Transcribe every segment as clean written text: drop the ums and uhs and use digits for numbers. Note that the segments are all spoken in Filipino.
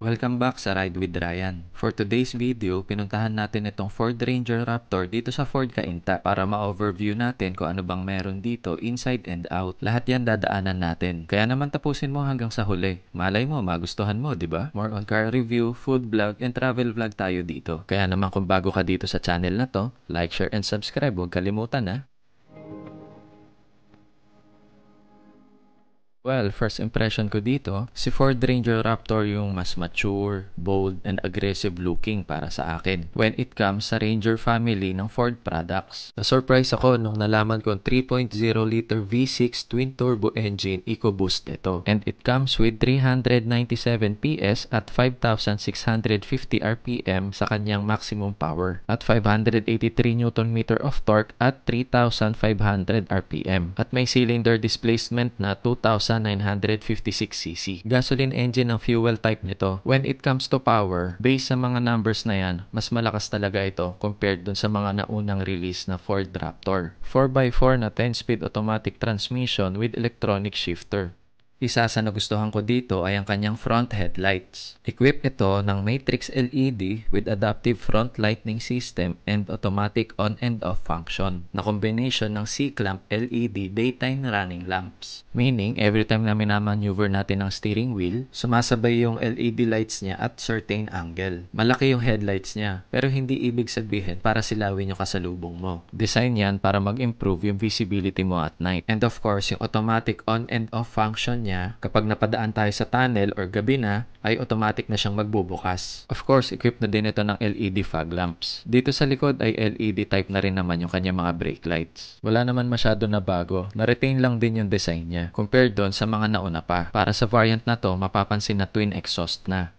Welcome back sa Ride with Ryan. For today's video, pinuntahan natin itong Ford Ranger Raptor dito sa Ford Cainta para ma-overview natin kung ano bang meron dito inside and out. Lahat yan dadaanan natin. Kaya naman tapusin mo hanggang sa huli. Malay mo, magustuhan mo, di ba? More on car review, food vlog, and travel vlog tayo dito. Kaya naman kung bago ka dito sa channel na to, like, share, and subscribe. Huwag kalimutan ha. Well, first impression ko dito, si Ford Ranger Raptor yung mas mature, bold, and aggressive looking para sa akin when it comes sa Ranger family ng Ford products. Na-surprise ako nung nalaman ko 3.0-liter V6 twin-turbo engine EcoBoost ito. And it comes with 397 PS at 5,650 RPM sa kanyang maximum power at 583 Nm of torque at 3,500 RPM. At may cylinder displacement na 2,956cc. Gasoline engine ang fuel type nito. When it comes to power, based sa mga numbers na yan, mas malakas talaga ito compared dun sa mga naunang release na Ford Raptor. 4x4 na 10-speed automatic transmission with electronic shifter. Isa sa nagustuhan ko dito ay ang kanyang front headlights. Equipped ito ng Matrix LED with adaptive front lighting system and automatic on and off function na combination ng C-clamp LED daytime running lamps. Meaning, every time na minamaneuver natin ang steering wheel, sumasabay yung LED lights niya at certain angle. Malaki yung headlights niya, pero hindi ibig sabihin para silawin yung kasalubong mo. Design yan para mag-improve yung visibility mo at night. And of course, yung automatic on and off function niya, kapag napadaan tayo sa tunnel or gabi na, ay automatic na siyang magbubukas. Of course, equipped na din ito ng LED fog lamps. Dito sa likod ay LED type na rin naman yung kanyang mga brake lights. Wala naman masyado na bago. Na-retain lang din yung design niya compared doon sa mga nauna pa. Para sa variant na to, mapapansin na twin exhaust na.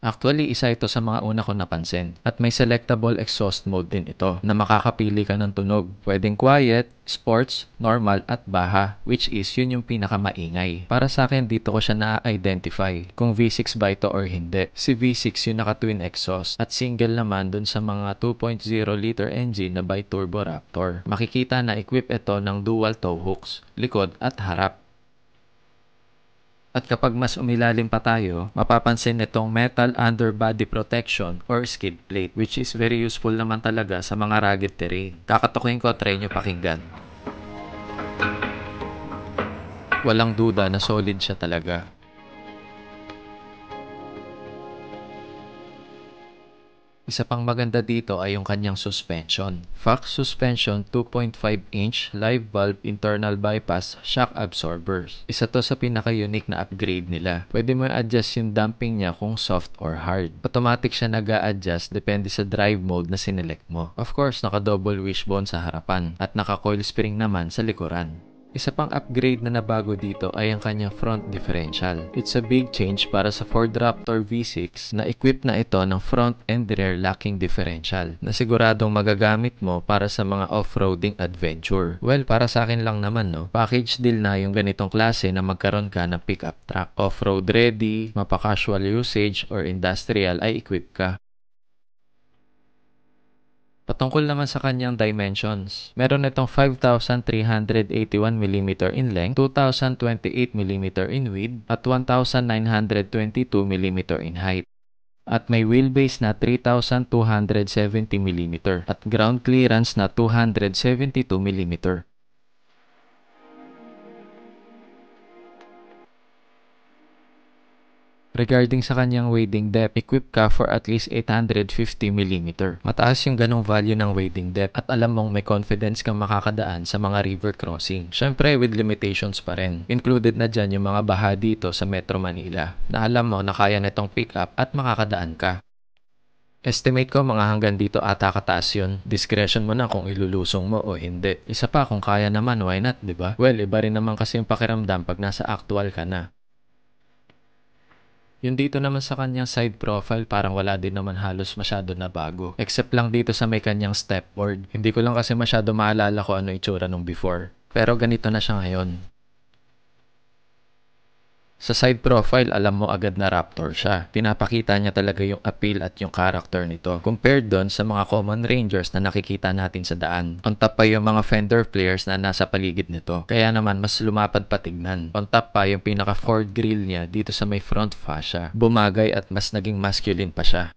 Actually, isa ito sa mga una ko napansin. At may selectable exhaust mode din ito na makakapili ka ng tunog. Pwedeng quiet, sports, normal, at baha, which is yun yung pinakamaingay. Para sa akin, dito ko siya na-identify kung V6 ba ito or hindi. Si V6 yung naka-twin exhaust at single naman dun sa mga 2.0-liter engine na bi-turbo Raptor. Makikita na equip ito ng dual tow hooks, likod at harap. At kapag mas umilalim pa tayo, mapapansin itong metal underbody protection or skid plate, which is very useful naman talaga sa mga rugged terrain. Kakatukin ko, try nyo pakinggan. Walang duda na solid siya talaga. Isa pang maganda dito ay yung kanyang suspension. Fox Suspension 2.5-inch live valve internal bypass shock absorbers. Isa to sa pinaka-unique na upgrade nila. Pwede mo adjust yung damping niya kung soft or hard. Automatic siya nag-a-adjust depende sa drive mode na sinelect mo. Of course, naka-double wishbone sa harapan at naka-coil spring naman sa likuran. Isa pang upgrade na nabago dito ay ang kanyang front differential. It's a big change para sa Ford Raptor V6 na equipped na ito ng front and rear locking differential na siguradong magagamit mo para sa mga off-roading adventure. Well, para sa akin lang naman no, package deal na yung ganitong klase na magkaroon ka ng pickup truck. Off-road ready, mapa-casual usage or industrial ay equipped ka. Patungkol naman sa kanyang dimensions, meron itong 5,381 mm in length, 2,028 mm in width, at 1,922 mm in height. At may wheelbase na 3,270 mm at ground clearance na 272 mm. Regarding sa kanyang wading depth, equipped ka for at least 850 mm. Mataas yung ganong value ng wading depth at alam mong may confidence kang makakadaan sa mga river crossing. Syempre with limitations pa rin. Included na dyan yung mga baha dito sa Metro Manila na alam mo na kaya nitong pick up at makakadaan ka. Estimate ko mga hanggang dito ata kataas yun. Discretion mo na kung ilulusong mo o hindi. Isa pa kung kaya naman, why not, diba? Well, iba rin naman kasi yung pakiramdam pag nasa actual ka na. Yung dito naman sa kanyang side profile, parang wala din naman halos masyado na bago. Except lang dito sa may kanyang stepboard. Hindi ko lang kasi masyado maalala ko ano itsura nung before. Pero ganito na siya ngayon. Sa side profile, alam mo agad na Raptor siya. Pinapakita niya talaga yung appeal at yung character nito. Compared doon sa mga common Rangers na nakikita natin sa daan. On top pa yung mga fender flares na nasa paligid nito. Kaya naman mas lumapad pa tignan. On top pa yung pinaka Ford grille niya dito sa may front fascia. Bumagay at mas naging masculine pa siya.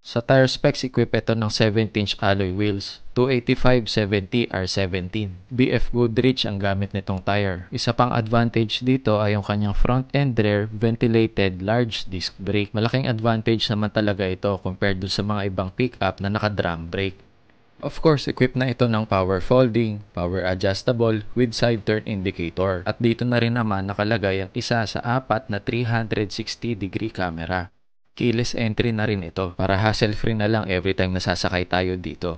Sa tire specs, equip ito ng 17-inch alloy wheels, 285/70 R17. BF Goodrich ang gamit nitong tire. Isa pang advantage dito ay yung kanyang front and rear ventilated large disc brake. Malaking advantage naman talaga ito compared dun sa mga ibang pickup na naka-drum brake. Of course, equipped na ito ng power folding, power adjustable with side turn indicator. At dito na rin naman nakalagay ang isa sa apat na 360-degree camera. Keyless entry na rin ito para hassle-free na lang every time nasasakay tayo dito.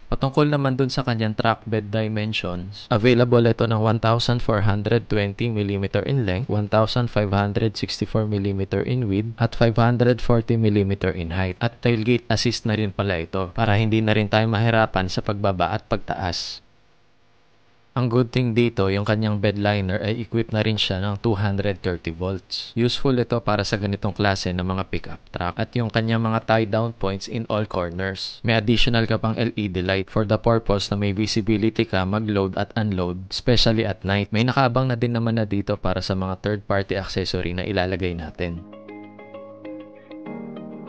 Patungkol naman dun sa kanyang track bed dimensions, available ito ng 1,420mm in length, 1,564mm in width, at 540mm in height. At tailgate assist na rin pala ito para hindi na rin tayo mahirapan sa pagbaba at pagtaas. Ang good thing dito, yung kanyang bed liner ay equipped na rin siya ng 230 volts. Useful ito para sa ganitong klase ng mga pickup truck at yung kanyang mga tie-down points in all corners. May additional ka pang LED light for the purpose na may visibility ka mag-load at unload, especially at night. May nakaabang na din naman na dito para sa mga third-party accessory na ilalagay natin.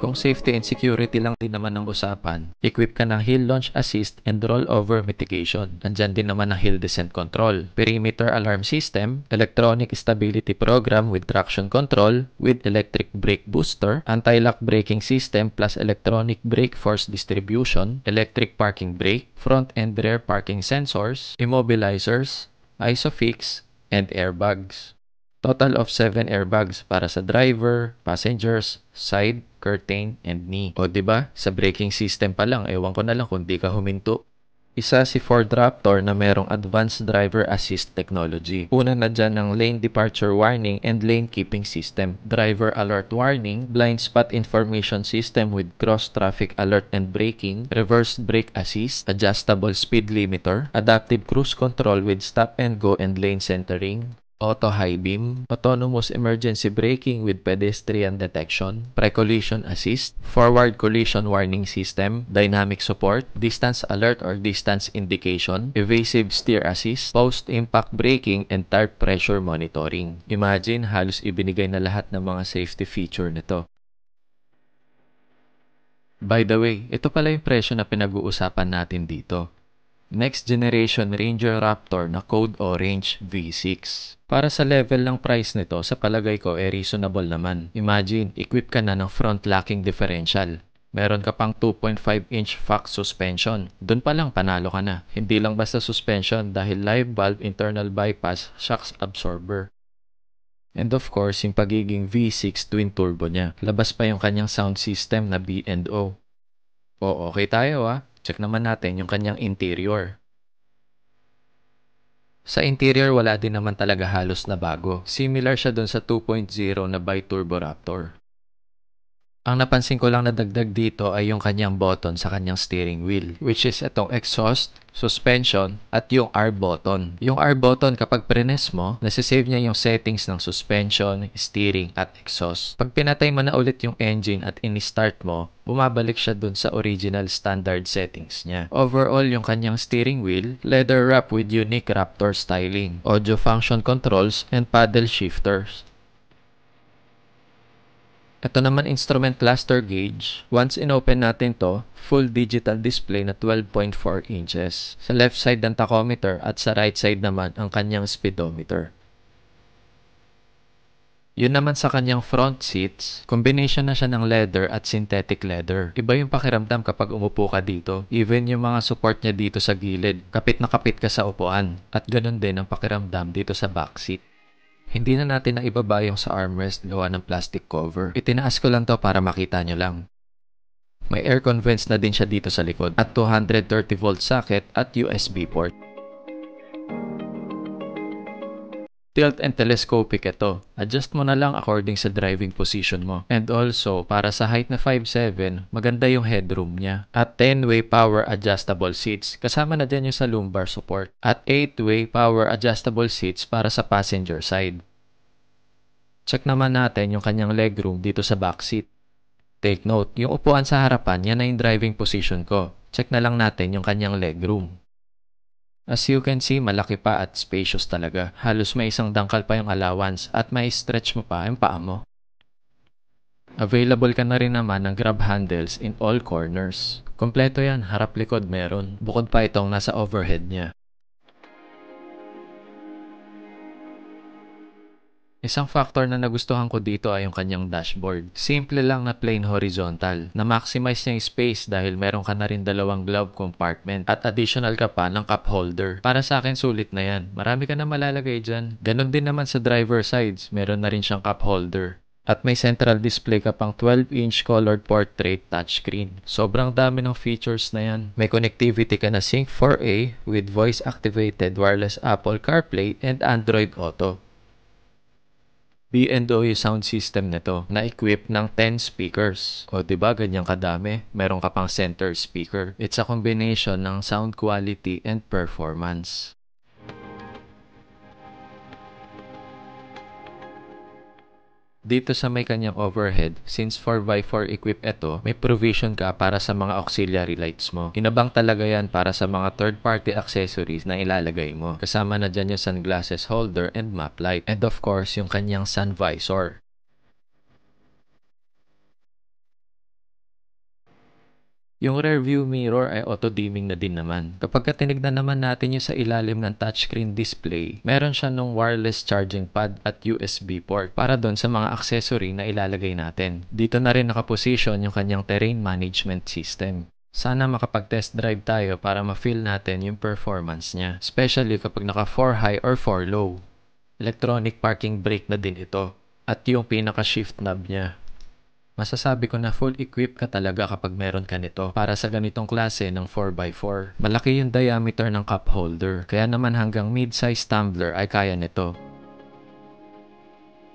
Kung safety and security lang din naman ang usapan, equip ka ng hill launch assist and rollover mitigation. Nandyan din naman ang hill descent control, perimeter alarm system, electronic stability program with traction control, with electric brake booster, anti-lock braking system plus electronic brake force distribution, electric parking brake, front and rear parking sensors, immobilizers, ISOFIX, and airbags. Total of 7 airbags para sa driver, passengers, side, curtain, and knee. O diba, sa braking system pa lang, ewan ko na lang kung di ka huminto. Isa si Ford Raptor na merong advanced driver assist technology. Una na dyan ang lane departure warning and lane keeping system, driver alert warning, blind spot information system with cross traffic alert and braking, reverse brake assist, adjustable speed limiter, adaptive cruise control with stop and go and lane centering, auto high beam, autonomous emergency braking with pedestrian detection, pre-collision assist, forward collision warning system, dynamic support, distance alert or distance indication, evasive steer assist, post-impact braking, and tire pressure monitoring. Imagine, halos ibinigay na lahat ng mga safety feature nito. By the way, ito pala yung presyo na pinag-uusapan natin dito. Next Generation Ranger Raptor na Code Orange V6. Para sa level ng price nito, sa palagay ko reasonable naman. Imagine, equip ka na ng front locking differential. Meron ka pang 2.5-inch FAX suspension. Doon pa lang panalo ka na. Hindi lang basta suspension dahil live valve internal bypass shocks absorber. And of course, yung pagiging V6 twin turbo niya. Labas pa yung kanyang sound system na B&O. O okay tayo Check naman natin yung kanyang interior. Sa interior, wala din naman talaga halos na bago. Similar siya dun sa 2.0 na bi-turbo Raptor. Ang napansin ko lang na dagdag dito ay yung kanyang button sa kanyang steering wheel, which is itong exhaust, suspension, at yung R button. Yung R button, kapag prines mo, nasisave niya yung settings ng suspension, steering, at exhaust. Pag pinatay mo na ulit yung engine at in-start mo, bumabalik siya dun sa original standard settings niya. Overall, yung kanyang steering wheel, leather wrap with unique Raptor styling, audio function controls, and paddle shifters. Ito naman instrument cluster gauge. Once in-open natin to, full digital display na 12.4 inches. Sa left side ng tachometer at sa right side naman ang kanyang speedometer. Yun naman sa kanyang front seats, combination na siya ng leather at synthetic leather. Iba yung pakiramdam kapag umupo ka dito. Even yung mga support niya dito sa gilid, kapit na kapit ka sa upuan. At ganun din ang pakiramdam dito sa back seat. Hindi na natin na ibaba yung sa armrest gawa ng plastic cover. Itinaas ko lang to para makita nyo lang. May aircon vents na din siya dito sa likod at 230 volt socket at USB port. Tilt and telescopic ito. Adjust mo na lang according sa driving position mo. And also, para sa height na 5'7", maganda yung headroom niya. At 10-way power adjustable seats. Kasama na din yung sa lumbar support. At 8-way power adjustable seats para sa passenger side. Check naman natin yung kanyang legroom dito sa back seat. Take note, yung upuan sa harapan, yan na yung driving position ko. Check na lang natin yung kanyang legroom. As you can see, malaki pa at spacious talaga. Halos may isang dangkal pa yung allowance at may stretch mo pa yung paa mo. Available ka na rin naman ng grab handles in all corners. Kompleto yan, harap likod meron. Bukod pa itong nasa overhead niya. Isang factor na nagustuhan ko dito ay yung kanyang dashboard. Simple lang na plain horizontal. Na-maximize niya yung space dahil meron ka na rin dalawang glove compartment at additional ka pa ng cup holder. Para sa akin sulit na yan. Marami ka na malalagay dyan. Ganon din naman sa driver sides. Meron na rin siyang cup holder. At may central display ka pang 12-inch colored portrait touchscreen. Sobrang dami ng features na yan. May connectivity ka na Sync 4A with voice-activated wireless Apple CarPlay and Android Auto. B&O yung sound system nito na equip ng 10 speakers. O diba ganyang kadami? Meron ka pang center speaker. It's a combination ng sound quality and performance. Dito sa may kanyang overhead, since 4x4 equip ito, may provision ka para sa mga auxiliary lights mo. Inabang talaga yan para sa mga third-party accessories na ilalagay mo. Kasama na dyan yung sunglasses holder and map light. And of course, yung kanyang sun visor. Yung rear view mirror ay auto-dimming na din naman. Kapag tinignan naman natin yung sa ilalim ng touchscreen display, meron siya nung wireless charging pad at USB port para doon sa mga accessory na ilalagay natin. Dito na rin nakaposition yung kanyang terrain management system. Sana makapag-test drive tayo para ma-feel natin yung performance niya, especially kapag naka 4 high or 4 low. Electronic parking brake na din ito at yung pinaka-shift knob niya. Masasabi ko na full equipped ka talaga kapag meron ka nito para sa ganitong klase ng 4x4. Malaki yung diameter ng cup holder, kaya naman hanggang mid-size tumbler ay kaya nito.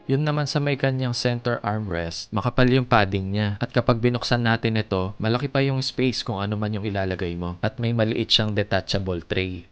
Yun naman sa may kanyang center armrest, makapal yung padding niya. At kapag binuksan natin ito, malaki pa yung space kung ano man yung ilalagay mo. At may maliit siyang detachable tray.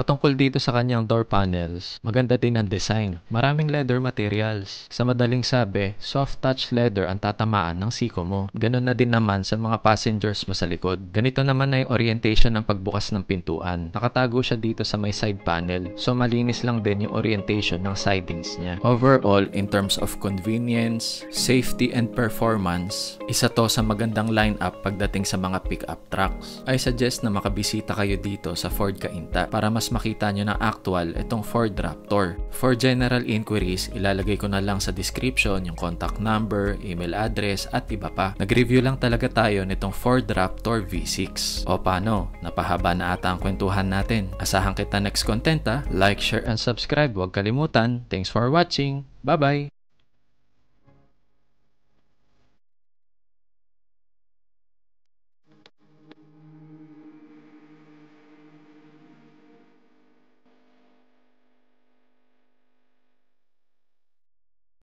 Patungkol dito sa kanyang door panels, maganda din ang design. Maraming leather materials. Sa madaling sabi, soft touch leather ang tatamaan ng siko mo. Ganon na din naman sa mga passengers mo sa likod. Ganito naman na yung orientation ng pagbukas ng pintuan. Nakatago siya dito sa may side panel, so malinis lang din yung orientation ng sidings niya. Overall, in terms of convenience, safety, and performance, isa to sa magandang lineup pagdating sa mga pick-up trucks. I suggest na makabisita kayo dito sa Ford Cainta para mas makita nyo ng actual itong Ford Raptor. For general inquiries, ilalagay ko na lang sa description yung contact number, email address at iba pa. Nag-review lang talaga tayo nitong Ford Raptor V6. O paano? Napahaba na ata ang kwentuhan natin. Asahan kita next content ha. Like, share, and subscribe. Huwag kalimutan. Thanks for watching. Bye-bye!